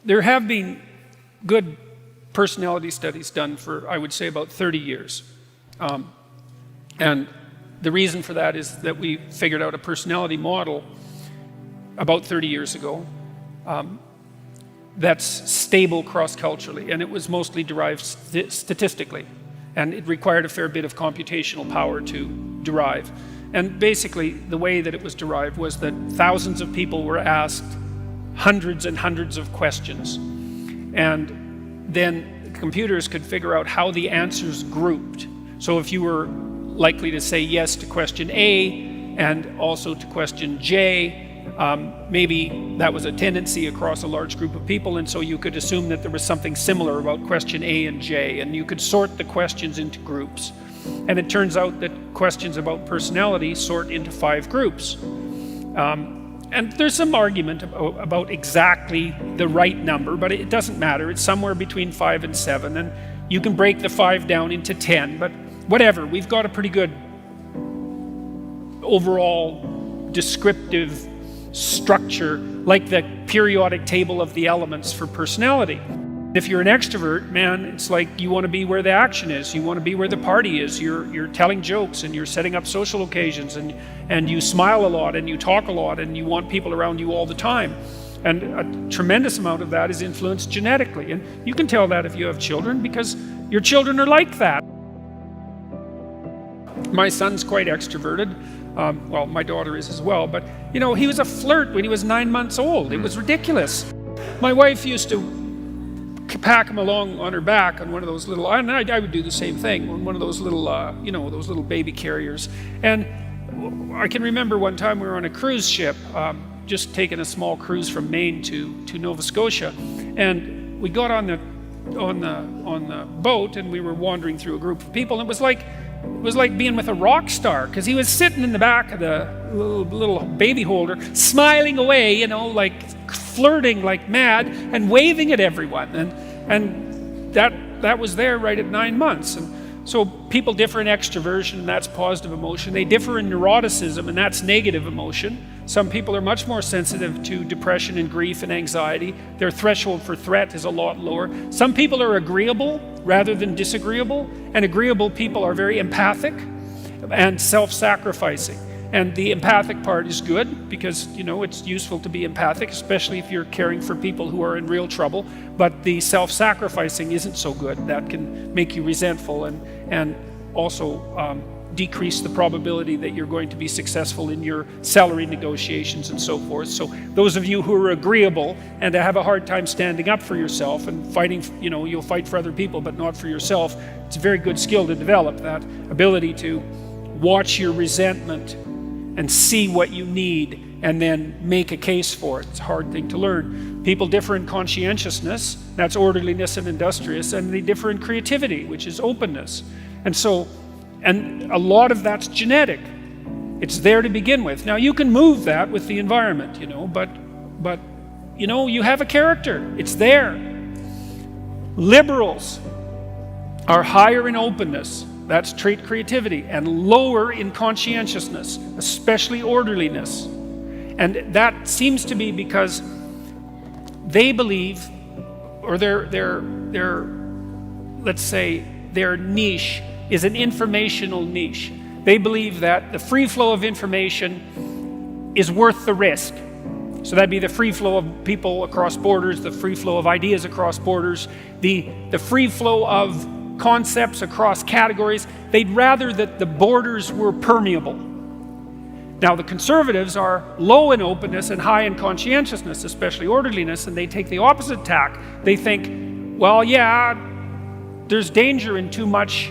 There have been good personality studies done for, I would say, about 30 years. And the reason for that is that we figured out a personality model about 30 years ago that's stable cross-culturally, and it was mostly derived statistically, and it required a fair bit of computational power to derive. And basically, the way that it was derived was that thousands of people were asked hundreds and hundreds of questions, and then computers could figure out how the answers grouped. So if you were likely to say yes to question A and also to question J, maybe that was a tendency across a large group of people, and so you could assume that there was something similar about question A and J, and you could sort the questions into groups. And it turns out that questions about personality sort into 5 groups. And there's some argument about exactly the right number, but it doesn't matter. It's somewhere between 5 and 7, and you can break the 5 down into 10, but whatever. We've got a pretty good overall descriptive structure, like the periodic table of the elements for personality. If you're an extrovert, man, it's like you want to be where the action is. You want to be where the party is. You're telling jokes, and you're setting up social occasions, and you smile a lot, and you talk a lot, and you want people around you all the time. And a tremendous amount of that is influenced genetically. And you can tell that if you have children, because your children are like that. My son's quite extroverted. Well, my daughter is as well, but you know, he was a flirt when he was 9 months old. It was ridiculous. My wife used to pack him along on her back on one of those little, and I would do the same thing, on one of those little, you know, those little baby carriers. And I can remember one time we were on a cruise ship, just taking a small cruise from Maine to Nova Scotia, and we got on the boat, and we were wandering through a group of people, and it was like being with a rock star, because he was sitting in the back of the little baby holder, smiling away, you know, like flirting like mad and waving at everyone, and that was there right at 9 months. And so people differ in extroversion, and that's positive emotion. They differ in neuroticism, and that's negative emotion. Some people are much more sensitive to depression and grief and anxiety. Their threshold for threat is a lot lower. Some people are agreeable rather than disagreeable, and agreeable people are very empathic and self-sacrificing. And the empathic part is good, because you know it's useful to be empathic, especially if you're caring for people who are in real trouble. But the self-sacrificing isn't so good. That can make you resentful and also decrease the probability that you're going to be successful in your salary negotiations and so forth. So those of you who are agreeable and have a hard time standing up for yourself and fighting, you know, you'll fight for other people but not for yourself. It's a very good skill to develop, that ability to watch your resentment and see what you need and then make a case for it. It's a hard thing to learn. People differ in conscientiousness, that's orderliness and industrious, and they differ in creativity, which is openness. And a lot of that's genetic. It's there to begin with. Now you can move that with the environment, you know, but you know, you have a character. It's there. Liberals are higher in openness, that's trait creativity, and lower in conscientiousness, especially orderliness. And that seems to be because they believe, or their let's say their niche is an informational niche. They believe that the free flow of information is worth the risk. So that'd be the free flow of people across borders, the free flow of ideas across borders, the free flow of concepts across categories. They'd rather that the borders were permeable. Now the conservatives are low in openness and high in conscientiousness, especially orderliness, and they take the opposite tack. They think, well, yeah, there's danger in too much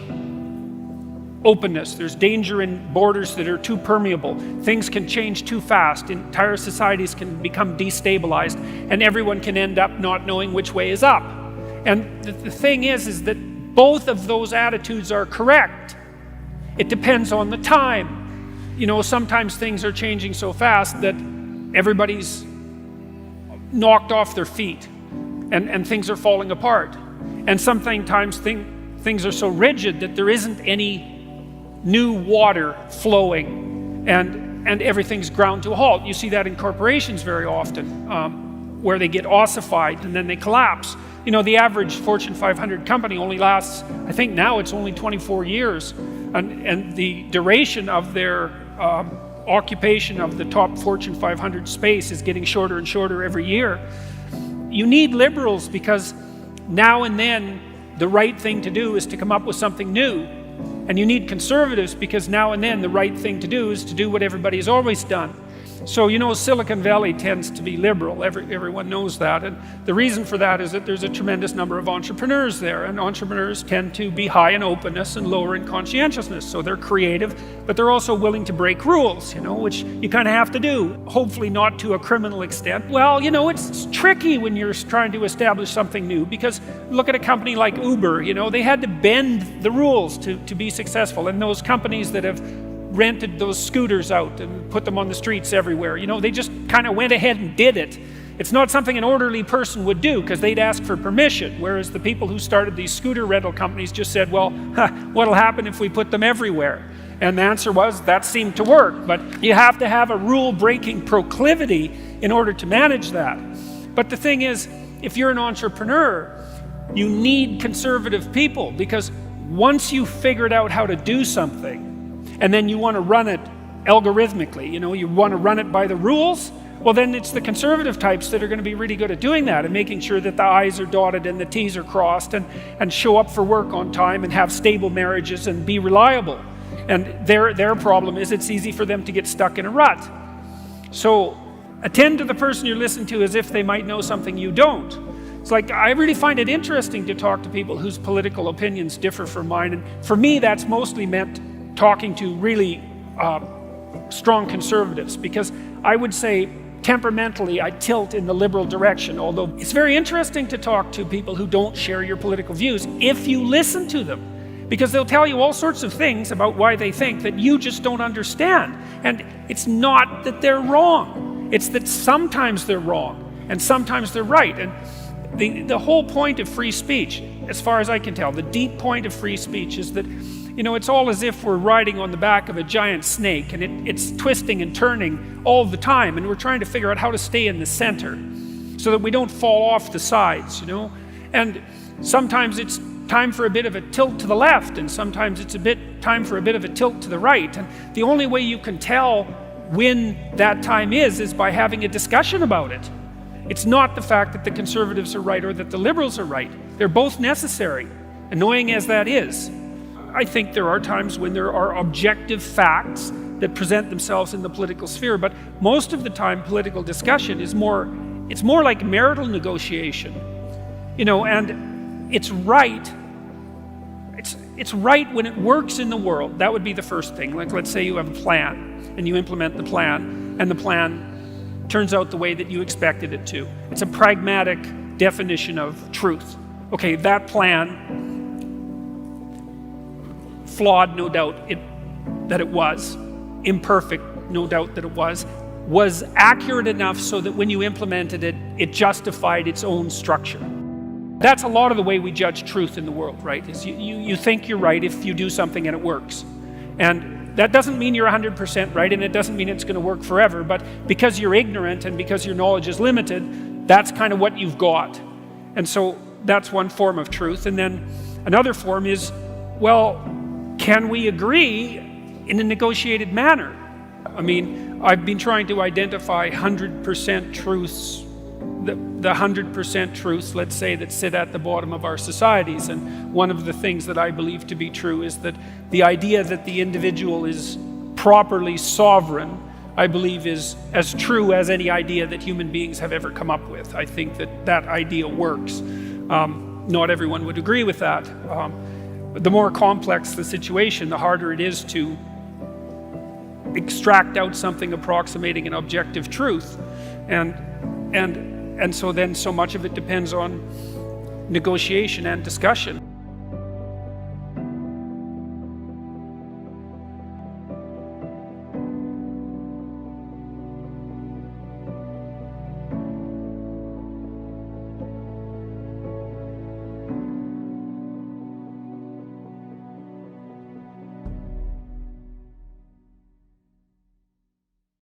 openness. There's danger in borders that are too permeable. Things can change too fast. Entire societies can become destabilized, and everyone can end up not knowing which way is up. And the thing is that both of those attitudes are correct. It depends on the time. You know, sometimes things are changing so fast that everybody's knocked off their feet and things are falling apart. And sometimes things are so rigid that there isn't any new water flowing and everything's ground to a halt. You see that in corporations very often. where they get ossified and then they collapse. You know, the average Fortune 500 company only lasts, I think now it's only 24 years. And the duration of their occupation of the top Fortune 500 space is getting shorter and shorter every year. You need liberals because now and then the right thing to do is to come up with something new. And you need conservatives because now and then the right thing to do is to do what everybody's always done. So, you know, Silicon Valley tends to be liberal. Everyone knows that. And the reason for that is that there's a tremendous number of entrepreneurs there. And entrepreneurs tend to be high in openness and lower in conscientiousness. So they're creative, but they're also willing to break rules, you know, which you kind of have to do. Hopefully not to a criminal extent. Well, you know, it's tricky when you're trying to establish something new, because look at a company like Uber, you know, they had to bend the rules to be successful. And those companies that have rented those scooters out and put them on the streets everywhere, you know, they just kind of went ahead and did it. It's not something an orderly person would do because they'd ask for permission, whereas the people who started these scooter rental companies just said, well, what'll happen if we put them everywhere? And the answer was, that seemed to work. But you have to have a rule-breaking proclivity in order to manage that. But the thing is, if you're an entrepreneur, you need conservative people, because once you've figured out how to do something, and then you want to run it algorithmically, you know, you want to run it by the rules, well, then it's the conservative types that are going to be really good at doing that and making sure that the I's are dotted and the T's are crossed, and show up for work on time and have stable marriages and be reliable. And their problem is it's easy for them to get stuck in a rut. So attend to the person you're listening to as if they might know something you don't. It's like, I really find it interesting to talk to people whose political opinions differ from mine. And for me, that's mostly meant talking to really strong conservatives, because I would say temperamentally I tilt in the liberal direction, although it's very interesting to talk to people who don't share your political views if you listen to them, because they'll tell you all sorts of things about why they think that you just don't understand. And it's not that they're wrong, it's that sometimes they're wrong and sometimes they're right. And the whole point of free speech, as far as I can tell, the deep point of free speech is that, you know, it's all as if we're riding on the back of a giant snake, and it's twisting and turning all the time, and we're trying to figure out how to stay in the center so that we don't fall off the sides, you know. And sometimes it's time for a bit of a tilt to the left, and sometimes it's time for a bit of a tilt to the right. And the only way you can tell when that time is by having a discussion about it. It's not the fact that the conservatives are right or that the liberals are right. They're both necessary, annoying as that is. I think there are times when there are objective facts that present themselves in the political sphere, but most of the time political discussion is more like marital negotiation. You know, and it's right when it works in the world. That would be the first thing. Like, let's say you have a plan and you implement the plan, and the plan turns out the way that you expected it to. It's a pragmatic definition of truth. Okay, that plan, flawed, no doubt that it was, imperfect, no doubt that it was accurate enough so that when you implemented it, it justified its own structure. That's a lot of the way we judge truth in the world, right? Is you think you're right if you do something and it works. And that doesn't mean you're 100% right, and it doesn't mean it's going to work forever, but because you're ignorant and because your knowledge is limited, that's kind of what you've got. And so that's one form of truth. And then another form is, well, can we agree in a negotiated manner? I mean, I've been trying to identify 100% truths, the 100% truths, let's say, that sit at the bottom of our societies. And one of the things that I believe to be true is that the idea that the individual is properly sovereign, I believe, is as true as any idea that human beings have ever come up with. I think that idea works. Not everyone would agree with that. The more complex the situation, the harder it is to extract out something approximating an objective truth. And so then so much of it depends on negotiation and discussion.